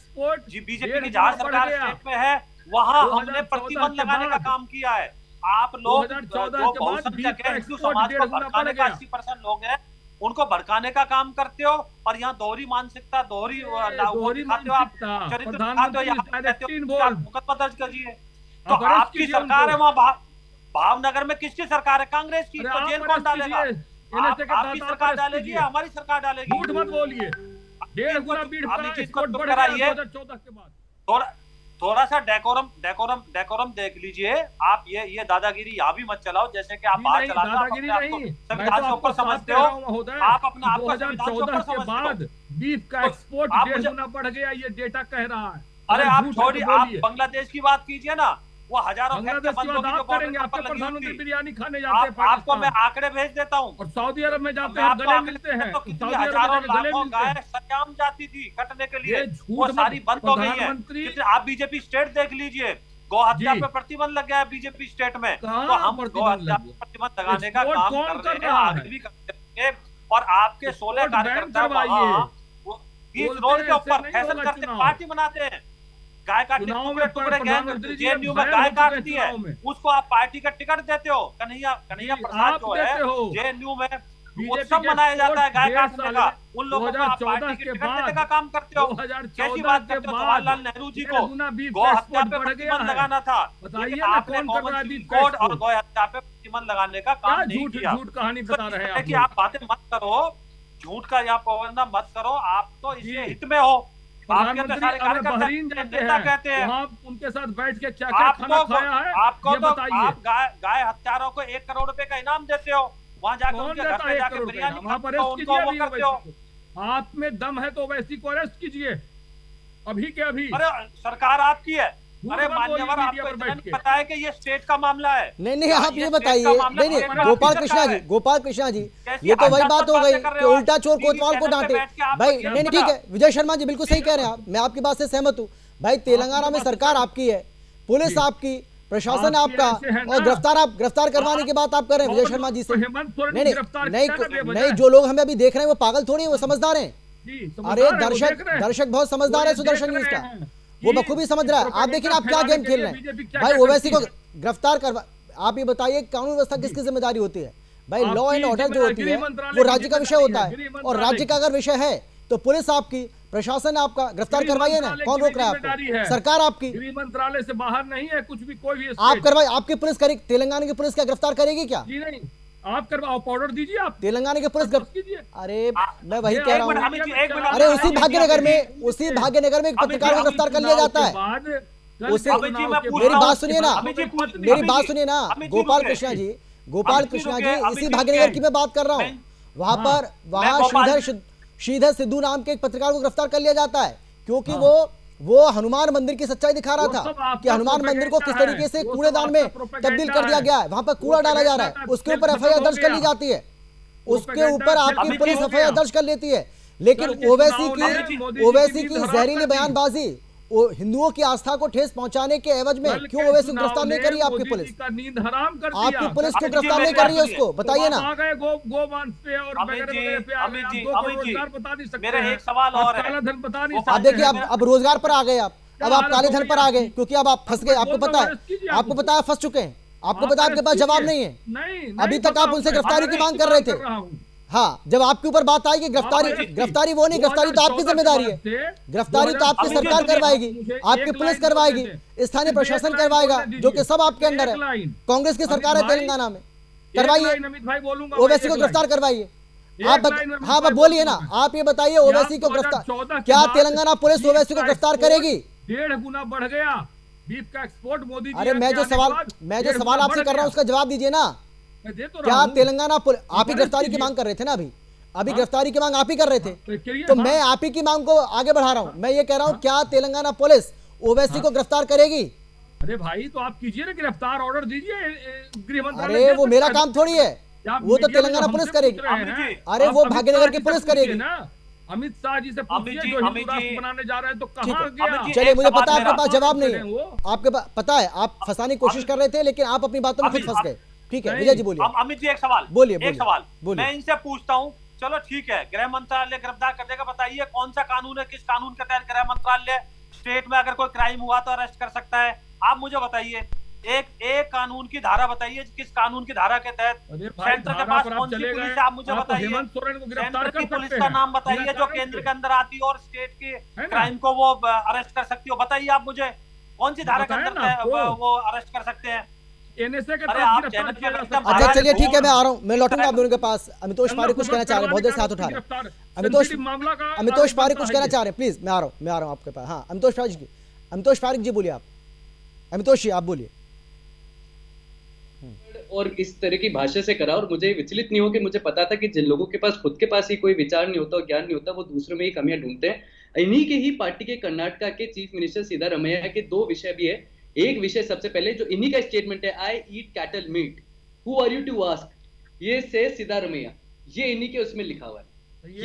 जी बीजेपी की जहां सरकार स्टेट में है, वहां हमने प्रतिबंध लगाने का काम किया है। आप लोग जो बहुसंख्यक है हिंदू समाज को भड़काने का 80% लोग हैं, उनको भड़काने का काम करते हो और यहाँ दोहरी मानसिकता, दोहरी दिखाते हो, आप चरित्र दिखाते हो, यहाँ कहते हो आप मुकदमा दर्ज करिए। तो आपकी सरकार है वहाँ, भावनगर में किसकी सरकार है? कांग्रेस की। तो जेल कौन डालेगा? आपकी सरकार डालेगी या हमारी सरकार डालेगी? झूठ मत बोलिए। 1.5 गुना बीट कराइए। 2014 के बाद थोड़ा सा डेकोरम देख लीजिए। आप ये दादागिरी यहाँ भी मत चलाओ, जैसे कि आप बाहर चलाते हो, दादागिरी नहीं, संविधान से ऊपर समझते हो आप, अपने आप को संविधान से ऊपर 2014 के समझते हो। बाद बीफ का एक्सपोर्ट 1.5 गुना बढ़ गया, ये डेटा कह रहा है। अरे आप छोड़िए, आप बांग्लादेश की बात कीजिए ना, वो हजारों बांग्लादेश की बात आप करेंगे, आपके प्रधानमंत्री बिरयानी खाने जाते हैं आपको मैं आंकड़े भेज देता हूँ। और सऊदी अरब में जाते हैं, गले मिलते हैं, तो कितनी हजारों लाखों गाय सत्याम जाती थी कटने के लिए, वो सारी बंद हो गई है। आप बीजेपी स्टेट देख लीजिए, गौ हत्या पे प्रतिबंध लग गया है बीजेपी स्टेट में। तो हम गौ हत्या पे प्रतिबंध लगाने का काम कर रहे हैं, आगे भी करेंगे। और आपके 16 कार्यकर्ता बीच रोड के ऊपर फैशन करते, पार्टी बनाते हैं, गाय काटने टुकड़े जेएनयू में गाय काटती है, उसको आप पार्टी का टिकट देते हो। कन्हैया प्रसाद जो है जेएनयू में उत्सव मनाया जाता है गाय काटने का, उन लोगों को आप पार्टी के टिकट देने का काम करते हो। कैसी बात करते हो? जवाहरलाल नेहरू जी को गौ हत्या पे प्रतिबंध लगाना था, लेकिन आपने कॉमन सिविल कोड और गौ हत्या पे प्रतिबंध लगाने का काम नहीं किया। झूठ कहानी बता रहे हैं कि आप बातें मत करो, झूठ का यहाँ प्रबंधन मत करो, आप तो इसके हित में हो। प्रधानमंत्री बहरीन जाते हैं, वहाँ उनके साथ बैठ के क्या क्या खाना खाया है आपको ये बताइए। आप गाय हत्यारों को 1 करोड़ रुपए का इनाम देते हो, वहाँ जाकर उनके घर पे जाकर बिरयानी वहाँ पर उनको वो करते हो। आप में दम है तो वैसी को अरेस्ट कीजिए अभी के अभी। अरे सरकार आपकी है, अरे मान्यवर आपको इतना नहीं पता है कि ये स्टेट का मामला है? नहीं आप ये बताइए, नहीं गोपाल कृष्णा जी ये तो वही बात हो गई कि उल्टा चोर कोतवाल को डांटे। भाई नहीं ठीक है विजय शर्मा जी, बिल्कुल सही कह रहे हैं आप, मैं आपकी बात से सहमत हूँ। भाई तेलंगाना में सरकार आपकी है, पुलिस आपकी, प्रशासन आपके आपका, ऐसे हैं और ना। गिरफ्तार करवाने की बात आप कर रहे हैं विजय शर्मा जी से। तो हेमंत सोरेन नहीं को नहीं गिरफ्तार नहीं किया ना बेवजह। नहीं, जो लोग हमें अभी देख रहे हैं वो पागल थोड़ी है, वो समझदार हैं। जी, अरे समझदार है, वो दर्शक देख रहे हैं। दर्शक बहुत समझदार है वो सुदर्शन देख न्यूज रहे का, हैं वो कि बखूबी समझ रहा है। आप देखिए आप क्या गेम खेल रहे बीजेपी हैं। क्या भाई क्या ओवैसी को करती गिरफ्तार करवा, आप ये बताइए कानून व्यवस्था किसकी जिम्मेदारी होती है? भाई लॉ आपकी एंड ऑर्डर जो होती है गृह मंत्रालय वो की राज्य का विषय जिम्मेदारी होता है, है, गृह और मंत्रालय राज्य का अगर विषय है तो पुलिस आपकी, प्रशासन आपका, गिरफ्तार गृह करवाइए ना, मंत्रालय कौन की रोक रहा है जिम्मेदारी आपको? है। सरकार आपकी, गृह मंत्रालय से बाहर नहीं है कुछ भी, कोई भी आप स्टेट। करवाइए। आपकी पुलिस करेगी, तेलंगाना की पुलिस क्या गिरफ्तार करेगी क्या? जी नहीं, आप करवाओ, ऑर्डर दीजिए आप, तेलंगाना की पुलिस कीजिए। अरे मैं वही ये कह एक रहा मिनट, हूँ। अमित जी, एक मिनट, अरे उसी अमित जी, भाग्यनगर में, अमित जी, उसी भाग्यनगर में एक पत्रकार को गिरफ्तार कर लिया जाता है। उसे अमित जी, मैं पूछ मेरी रहा हूं, बात सुनिए ना, अमित जी, मेरी बात सुनिए ना, अमित जी गोपाल रुकिए। कृष्णा जी, गोपाल अमित जी कृष्णा रुकिए, जी, अमित इसी जी भाग्यनगर रुकिए। की मैं बात कर रहा हूँ। मैं- वहां पर वहां गोपाल- श्रीधर सिद्धू नाम के एक पत्रकार को गिरफ्तार कर लिया जाता है, क्योंकि वो हनुमान मंदिर की सच्चाई दिखा रहा वो सब था आपका कि हनुमान मंदिर को किस प्रोपेगेंडा तरीके से है, वो कूड़ेदान सब में आपका प्रोपेगेंडा तब्दील कर दिया है। गया है, वहां पर कूड़ा डाला जा रहा है, प्रोपेगेंडा उसके का ऊपर खेल एफआईआर खत्म दर्ज हो कर ली गया। जाती है, उसके प्रोपेगेंडा ऊपर खेल आपकी खत्म पुलिस हो एफआईआर गया। दर्ज कर लेती है। लेकिन कल के ओवैसी चुनाव ने मोदी ओवैसी जी की नींद हराम जहरीली कर दी। बयानबाजी, हिंदुओं की आस्था को ठेस पहुंचाने के एवज में कल क्यों के ओवैसी को चुनाव गिरफ्तार नहीं ने कर रही है आपकी मोदी पुलिस? जी का नींद हराम कर दिया। आपकी पुलिस क्यों अमित जी, गिरफ्तार नहीं मेरी कर रही है बात उसको? बताइए ना। आ गए गोवंश पे और अमित वगैरह जी, वगैरह पे आ गए, अमित आप जी, दो को अमित जी, रोजगार बता नहीं सकते मेरा हैं। एक सवाल आप और है। काला धन बता नहीं वो सकते आप देखिए, हैं। अब रोजगार पर आ गए आप, अब आप काले धन पर आ गए, क्योंकि अब आप फंस गए। आपको बोल पता रहा हूं, है, कीजिए आपको पता है फंस चुके हैं, आपको पता है आपके पास जवाब नहीं है। नहीं, अभी तक आप उनसे गिरफ्तारी की मांग कर रहे थे। हाँ, जब आपके ऊपर बात आएगी गिरफ्तारी वो नहीं, गिरफ्तारी तो आपकी जिम्मेदारी है, गिरफ्तारी तो आपकी सरकार करवाएगी, आपकी पुलिस करवाएगी, स्थानीय प्रशासन करवाएगा, जो कि सब आपके अंडर है। कांग्रेस की सरकार है तेलंगाना में, करवाइए, अमित भाई बोलूंगा, ओवैसी को गिरफ्तार करवाइए। आप हाँ आप बोलिए ना, आप ये बताइए ओवैसी को गिरफ्तार, क्या तेलंगाना पुलिस ओवैसी को गिरफ्तार करेगी? 1.5 गुना बढ़ गया बीफ का एक्सपोर्ट मोदी जी अरे मैं जो सवाल आपसे कर रहा हूँ उसका जवाब दीजिए ना। क्या तेलंगाना पुलिस, आप ही गिरफ्तारी की मांग कर रहे थे ना, अभी गिरफ्तारी की मांग आप ही कर रहे थे, तो मैं आप ही की मांग को आगे बढ़ा रहा हूँ। मैं ये कह रहा हूँ, क्या तेलंगाना पुलिस ओवैसी को गिरफ्तार करेगी? अरे भाई तो आप कीजिए ना, गिरफ्तार ऑर्डर दीजिए गृह मंत्रालय। अरे वो मेरा काम थोड़ी है, वो तो तेलंगाना पुलिस करेगी। अरे वो भाग्यनगर की पुलिस करेगी ना। अमित शाह जी से पूछिए, जो हिंदू राष्ट्र बनाने जा रहे हैं तो ठीक कहाँ है। गया? चलिए, मुझे पता है आपके पास मेरा- जवाब नहीं है, वो। आपके पास पता है आप फंसाने की कोशिश कर रहे थे, लेकिन आप अपनी बातों में खुद फंस गए। ठीक है, नहीं। विजय जी बोलिए। अब अमित जी एक सवाल, बोलिए, एक बोलिए, सवाल बोलिए। मैं इनसे पूछता हूँ, चलो ठीक है, गृह मंत्रालय गिरफ्तार कर देगा, बताइए कौन सा कानून है, किस कानून के तहत गृह मंत्रालय स्टेट में अगर कोई क्राइम हुआ तो अरेस्ट कर सकता है? आप मुझे बताइए, एक कानून की धारा बताइए, किस कानून की धारा के तहत अरे भाई, सेंटर के धारा पास पर आप कौन सी चले पुलिस गए, है? आप मुझे आप बताइए, हेमंत सोरेन को गिरफ्तार सेंटर की कर पुलिस सकते का हैं। नाम बताइए बिना जो कारण केंद्र के। के अंदर आती है और स्टेट के है ना? क्राइम को वो अरेस्ट कर सकती हो। बताइए आप मुझे, कौन सी धारा के बताया अंदर ना आपको। वो अरेस्ट कर सकते हैं? एनएसए के अरे तहत आप गिरफ्तार चैनल किया पे जा एकदम सकता है। अच्छा महाराज चलिए, ठीक है, वो- मैं आ रहा हूँ, मैं लौटूंगा आप दोनों के पास। अमितोष पारिक कुछ कहना चाह रहे हैं, बहुत देर से हाथ उठा रहे हैं। अमितोष पारिक कुछ कहना चाह रहे हैं, प्लीज मैं आ रहा हूँ आपके पास। हाँ, अमितोष पारिक जी बोलिए आप। अमितोष जी आप बोलिए। और इस तरह की भाषा से करा, और मुझे विचलित नहीं हो कि मुझे पता था कि जिन लोगों के पास खुद के पास ही कोई विचार नहीं होता और ज्ञान नहीं होता, वो दूसरों में ही कमियां ढूंढते हैं। इन्हीं के ही पार्टी के कर्नाटका के चीफ मिनिस्टर सिद्धारमैया के दो विषय भी है। एक विषय सबसे पहले जो इन्हीं का स्टेटमेंट है, I eat cattle meat, who are you to ask, ये से सिद्धारमैया, ये इन्हीं के उसमें लिखा हुआ है।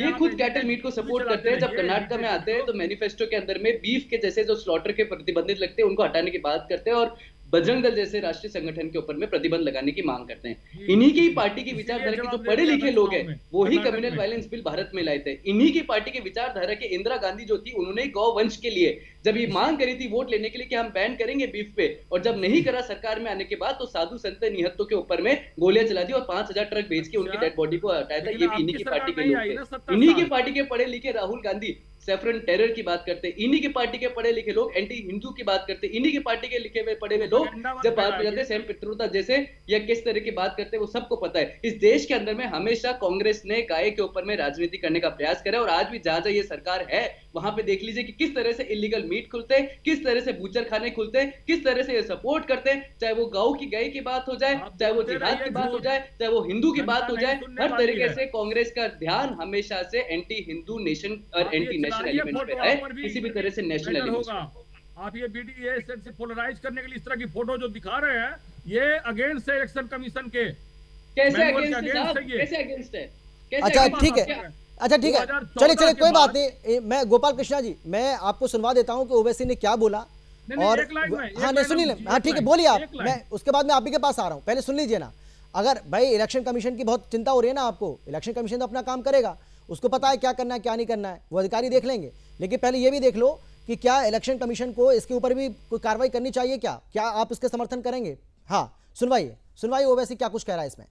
ये खुद कैटल मीट को सपोर्ट करते हैं। जब कर्नाटका में आते हैं तो मैनिफेस्टो के अंदर में बीफ के जैसे जो स्लॉटर के प्रतिबंधित लगते हैं उनको हटाने की बात करते हैं, और बजरंग दल जैसे राष्ट्रीय संगठन के ऊपर में प्रतिबंध लगाने की मांग करते हैं। इन्हीं की पार्टी की विचारधारा के जो पढ़े लिखे लोग हैं वो ही कम्युनल वायलेंस बिल भारत में लाए थे। इन्हीं की पार्टी की विचारधारा के इंदिरा गांधी जो थी, उन्होंने गौ वंश के लिए जब ये मांग करी थी वोट लेने के लिए कि हम बैन करेंगे बीफ पे, और जब नहीं करा सरकार में आने के बाद तो साधु संत निहत्तों के ऊपर में गोलियां चला दी और 5000 ट्रक भेज के उनकी डेड बॉडी को हटाया था। ये भी इन्हीं की पार्टी के लोग थे। इन्हीं की पार्टी के पढ़े लिखे राहुल गांधी सेफरन टेरर की बात करते, इन्हीं की पार्टी के पढ़े लिखे लोग एंटी हिंदू की बात करते, इन्हीं की पार्टी के लिखे हुए पढ़े हुए लोग जब बात करते हैं सेम पितृता जैसे या किस तरह की बात करते हैं, वो सबको पता है। इस देश के अंदर में हमेशा कांग्रेस ने गाय के ऊपर में राजनीति करने का प्रयास करा, और आज भी जहां ये सरकार है वहां पे देख लीजिए कि किस तरह से इलीगल मीट खुलते हैं, किस तरह से बूचर खाने खुलते हैं, किस तरह से ये सपोर्ट करते हैं, चाहे वो गांव की गाय की बात हो जाए, चाहे वो जिहाद की बात हो जाए, चाहे वो हिंदू की बात हो जाए, हर तरीके से कांग्रेस का ध्यान हमेशा से एंटी हिंदू नेशन और एंटी नेशनल एलिमेंट्स पे है, किसी भी तरह से नेशनल एलिमेंट्स पे। आप ये बीडीए से पोलराइज करने के लिए इस तरह की फोटो जो दिखा रहे हैं, ये अगेंस्ट है इलेक्शन कमीशन के। कैसे मैनुअल अगेंस्ट के है साहब? against है ये। कैसे अगेंस्ट है? कैसे अच्छा against ठीक है, है? अच्छा ठीक है, 2014 चलिए के कोई बात बाद- नहीं। मैं गोपाल कृष्णा जी, मैं आपको सुनवा देता हूं कि ओवैसी ने क्या बोला, नहीं, और एक लाइन में, एक हाँ नहीं लाइन सुनिए, में, हाँ एक ठीक है लाइन, बोलिए आप, एक लाइन। मैं उसके बाद में आप ही के पास आ रहा हूँ, पहले सुन लीजिए ना। अगर भाई इलेक्शन कमीशन की बहुत चिंता हो रही है ना आपको, इलेक्शन कमीशन तो अपना काम करेगा, उसको पता है क्या करना है क्या नहीं करना है, वो अधिकारी देख लेंगे, लेकिन पहले ये भी देख लो कि क्या इलेक्शन कमीशन को इसके ऊपर भी कोई कार्रवाई करनी चाहिए, क्या आप इसके समर्थन करेंगे? हाँ सुनवाइए ओवैसी क्या कुछ कह रहा है इसमें,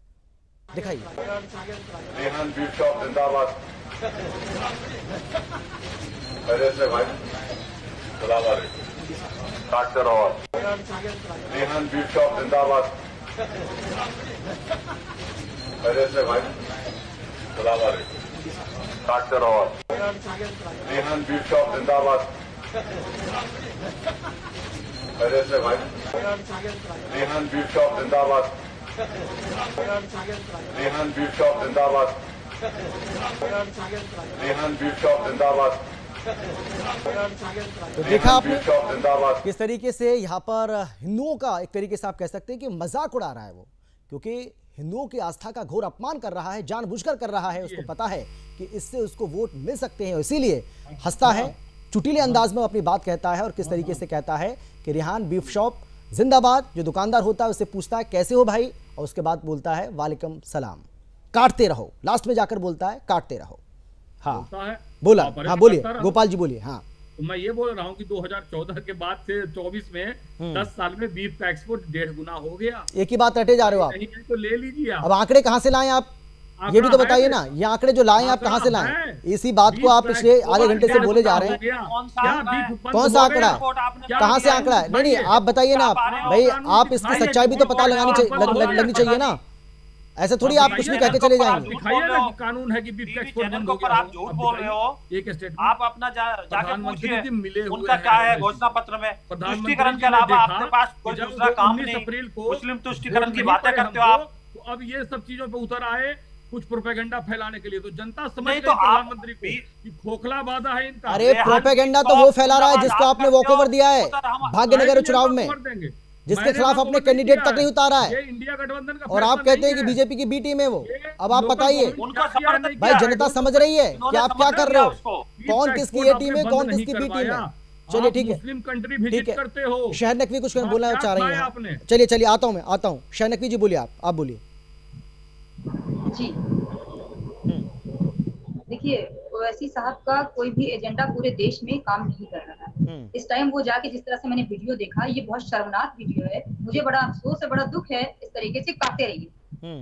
दिखाइए। रेहान बीफ शॉप जिंदाबाद। पहले से भाई सलाम अलैकुम। डॉक्टर और रेहान बीफ शॉप जिंदाबाद। पहले से भाई सलाम अलैकुम। डॉक्टर और रेहान बीफ शॉप जिंदाबाद। पहले से भाई रेहान बीफ शॉप जिंदाबाद। रेहान बीफ शॉप जिंदाबाद। रेहान बीफ शॉप जिंदाबाद। तो देखा आपने बीफ शॉप जिंदाबाद। किस तरीके से यहाँ पर हिंदुओं का एक तरीके से आप कह सकते हैं कि मजाक उड़ा रहा है वो, क्योंकि हिंदुओं की आस्था का घोर अपमान कर रहा है, जानबूझकर कर रहा है, उसको पता है कि इससे उसको वोट मिल सकते हैं, इसीलिए हंसता है, चुटीले अंदाज में वो अपनी बात कहता है। और किस तरीके से कहता है कि रेहान बीफ शॉप जिंदाबाद, जो दुकानदार होता है उससे पूछता है कैसे हो भाई, और उसके बाद बोलता है वालेकुम सलाम, काटते रहो, लास्ट में जाकर बोलता है काटते रहो। हाँ बोला, हाँ बोलिए गोपाल जी बोलिए। हाँ तो मैं ये बोल रहा हूँ कि 2014 के बाद से 24 में 10 साल में बीफ का एक्सपोर्ट 1.5 गुना हो गया। एक ही बात रटे जा रहे हो आप, कहीं तो ले लीजिए आप। अब आंकड़े कहाँ से लाएं आप, ये भी तो बताइए ना, ये आंकड़े जो लाएं आप कहाँ से लाएं? इसी बात को आप पिछले आधे घंटे से बोले जा रहे हैं। कौन सा आंकड़ा है, कहाँ से आंकड़ा है? नहीं आप बताइए ना, भाई आप इसकी सच्चाई भी तो पता लगनी चाहिए ना, ऐसे थोड़ी आप कुछ भी कह के चले जाएंगे। दिखाइए ना कि कानून है कि बीफ का एक्सपोर्ट बंद हो गया। आप झूठ बोल रहे हो, एक स्टेटमेंट आप अपना जाके पूछिए मिले उनका क्या है घोषणा पत्र में। तुष्टिकरण के अलावा आपके पास कोई दूसरा काम नहीं, मुस्लिम तुष्टिकरण की बातें करते हो आप। तो अब ये सब चीजों पे उतर आए कुछ प्रोपेगेंडा फैलाने के लिए, तो जनता समझ नहीं गई तो आप प्रधानमंत्री को कि खोखला वादा है इनका। अरे प्रोपेगेंडा तो वो फैला रहा है जिसको आपने वॉकओवर दिया है भाग्यनगर चुनाव में, जिसके खिलाफ अपने कैंडिडेट तक नहीं उतारा है, ये इंडिया गठबंधन का और आप कहते हैं कि बीजेपी की बी टीम है वो। अब आप बताइए भाई, जनता समझ रही है कि आप क्या कर रहे हो, कौन किसकी ए टीम है, कौन किसकी बी टीम है। चलिए ठीक है, मुस्लिम कंट्री विजिट करते हो। शहर नकवी कुछ बोलना चाह रही है, चलिए आता हूँ शहर नकवी जी बोलिए, आप बोलिए। जी देखिए, ओवैसी साहब का कोई भी एजेंडा पूरे देश में काम नहीं कर रहा है। इस टाइम वो जाके जिस तरह से मैंने वीडियो देखा, ये बहुत शर्मनाक वीडियो है, मुझे बड़ा अफसोस है, बड़ा दुख है। इस तरीके से काटते रहिए,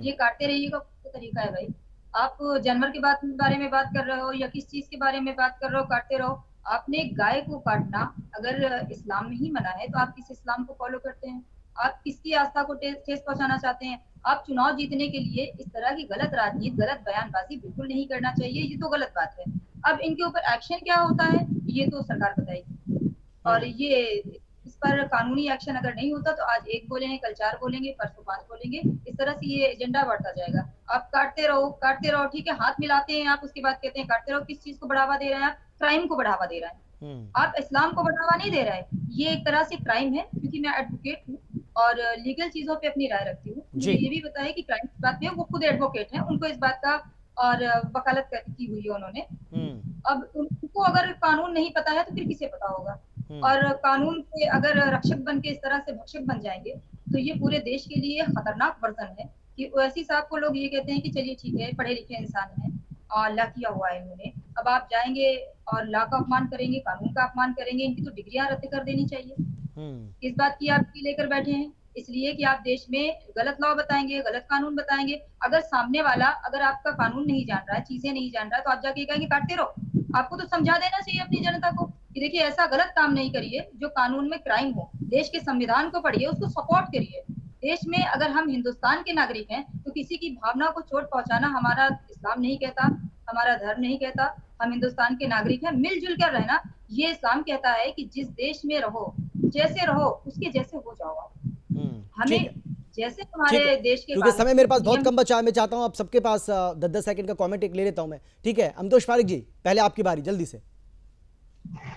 ये काटते रहिए का तरीका है भाई। आप जानवर के बारे में बात कर रहे हो या किस चीज के बारे में बात कर रहे हो, काटते रहो। आपने गाय को काटना अगर इस्लाम में ही मना है तो आप किस इस्लाम को फॉलो करते हैं? आप किसकी आस्था को ठेस पहुंचाना चाहते हैं? आप चुनाव जीतने के लिए इस तरह की गलत राजनीति, गलत बयानबाजी बिल्कुल नहीं करना चाहिए, ये तो गलत बात है। अब इनके ऊपर एक्शन क्या होता है ये तो सरकार बताएगी, और ये इस पर कानूनी एक्शन अगर नहीं होता तो आज 1 बोलेंगे, कल 4 बोलेंगे, परसों 5 बोलेंगे, इस तरह से ये एजेंडा बढ़ता जाएगा। आप काटते रहो, ठीक है, हाथ मिलाते हैं आप, उसके बाद कहते हैं काटते रहो। किस चीज को बढ़ावा दे रहे हैं आप? क्राइम को बढ़ावा दे रहे हैं आप, इस्लाम को बढ़ावा नहीं दे रहे हैं। ये एक तरह से क्राइम है, क्योंकि मैं एडवोकेट हूँ और लीगल चीजों पे अपनी राय रखती हूँ। ये भी बताया कि क्राइम की बात में वो खुद एडवोकेट हैं, उनको इस बात का और वकालत की हुई है उन्होंने। अब उनको अगर कानून नहीं पता है तो फिर किसे पता होगा? और कानून के अगर रक्षक बन के इस तरह से भक्षक बन जाएंगे तो ये पूरे देश के लिए खतरनाक वर्जन है। कि ओवैसी साहब को लोग ये कहते हैं कि चलिए ठीक है, पढ़े लिखे इंसान हैं, लॉ किया हुआ है इन्होंने, अब आप जाएंगे और लॉ का अपमान करेंगे, कानून का अपमान करेंगे, इनकी तो डिग्रियां रद्द कर देनी चाहिए। इस बात की आप लेकर बैठे हैं इसलिए कि आप देश में गलत लॉ बताएंगे, गलत कानून बताएंगे। अगर सामने वाला अगर आपका कानून नहीं जान रहा है, चीजें नहीं जान रहा है, तो आप जाके कहेंगे काटते रहो। आपको तो समझा देना चाहिए अपनी जनता को कि देखिए ऐसा गलत काम नहीं करिए जो कानून में क्राइम हो। देश के संविधान को पढ़िए, उसको सपोर्ट करिए। देश में अगर हम हिंदुस्तान के नागरिक हैं तो किसी की भावना को चोट पहुंचाना हमारा इस्लाम नहीं कहता, हमारा धर्म नहीं कहता। हम हिंदुस्तान के नागरिक हैं, मिलजुल कर रहना ये इस्लाम कहता है कि जिस देश में रहो, जैसे रहो, उसके जैसे हो जाओ आप। हमें जैसे हमारे देश के, क्योंकि समय मेरे पास बहुत कम बचा है, मैं चाहता हूं आप सबके पास 10-10 सेकंड का कमेंट एक ले लेता हूं मैं, ठीक है? अमतोष फारिक जी पहले आपकी बारी, जल्दी से।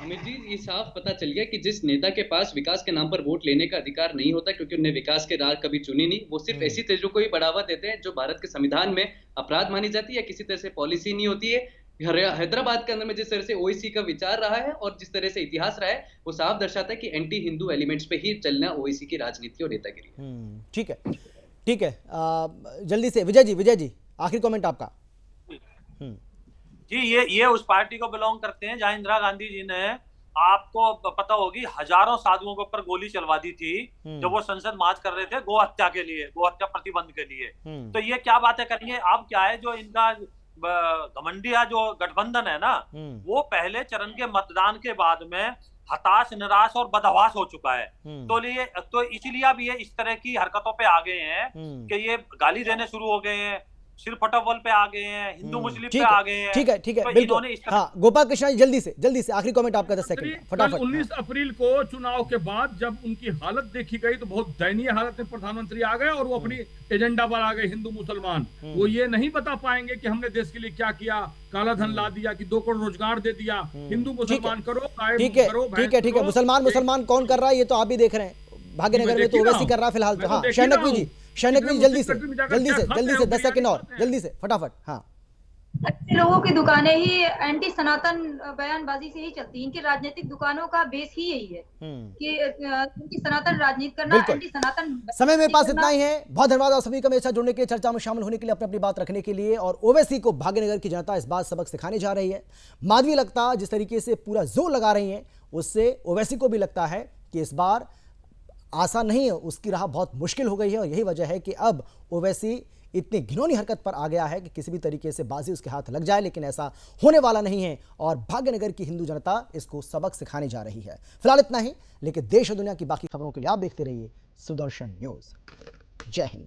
अमित जी, ये साफ पता चल गया कि जिस नेता के पास विकास के नाम पर वोट लेने का अधिकार नहीं होता, क्योंकि उन्हें विकास के राह कभी चुनी नहीं, वो सिर्फ ऐसी चीजों को ही बढ़ावा देते हैं जो भारत के संविधान में अपराध मानी जाती है, किसी तरह से पॉलिसी नहीं होती है। हैदराबाद के अंदर में जिस तरह से ओवैसी का विचार रहा है और जिस तरह से इतिहास रहा है, वो साफ दर्शाता है कि एंटी हिंदू एलिमेंट्स पे ही चलना ओवैसी की राजनीति और नेतागिरी। ठीक है, ठीक है। जल्दी से विजय जी आखिरी कमेंट आपका। जी, ये उस पार्टी को बिलोंग करते हैं जहां इंदिरा गांधी जी ने, आपको पता होगी, हजारों साधुओं के ऊपर गोली चलवा दी थी जब वो संसद मार्च कर रहे थे गो हत्या के लिए, गो हत्या प्रतिबंध के लिए। तो ये क्या बातें करेंगे। अब क्या है, जो इनका घमंडिया जो गठबंधन है ना, वो पहले चरण के मतदान के बाद में हताश, निराश और बदहवास हो चुका है। तो इसलिए अब ये इस तरह की हरकतों पे आ गए हैं कि ये गाली देने शुरू हो गए हैं, सिर फटोबल पे आ गए हैं, हिंदू मुस्लिम पे आ गए हैं। ठीक है, तो बिल्कुल। हाँ, गोपाल कृष्ण जी जल्दी से आखिरी कमेंट आपका 10 सेकंड फटाफट। 19 अप्रैल को चुनाव के बाद जब उनकी हालत देखी गई तो बहुत दयनीय हालत में प्रधानमंत्री आ गए और वो अपनी एजेंडा पर आ गए हिंदू मुसलमान। वो ये नहीं बता पाएंगे कि हमने देश के लिए क्या किया, काला धन ला दिया, कि 2 करोड़ रोजगार दे दिया, हिंदू मुसलमान करो, ठीक है। मुसलमान कौन कर रहा है ये तो आप भी देख रहे हैं। भाग्यनगर में तो ओवैसी कर रहा है फिलहाल तो। हाँ, शैनक जी जल्दी से 10 सेकंड और जल्दी से फटाफट। हाँ, अच्छे लोगों की दुकानें ही एंटी सनातन बयानबाजी से ही चलती है। इनकी राजनीतिक दुकानों का बेस ही यही है कि इनकी सनातन राजनीति करना, एंटी सनातन। समय में पास इतना ही है। बहुत धन्यवाद आप सभी का मेरे साथ जुड़ने के लिए, चर्चा में शामिल होने के लिए, अपनी बात रखने के लिए। और ओवैसी को भाग्यनगर की जनता इस बात सबक सिखाने जा रही है। माधवी लगता जिस तरीके से पूरा जोर लगा रही है, उससे ओवैसी को भी लगता है कि इस बार आसान नहीं है, उसकी राह बहुत मुश्किल हो गई है। और यही वजह है कि अब ओवैसी इतनी घिनौनी हरकत पर आ गया है कि किसी भी तरीके से बाजी उसके हाथ लग जाए, लेकिन ऐसा होने वाला नहीं है। और भाग्यनगर की हिंदू जनता इसको सबक सिखाने जा रही है। फिलहाल इतना ही, लेकिन देश और दुनिया की बाकी खबरों के लिए आप देखते रहिए सुदर्शन न्यूज। जय हिंद।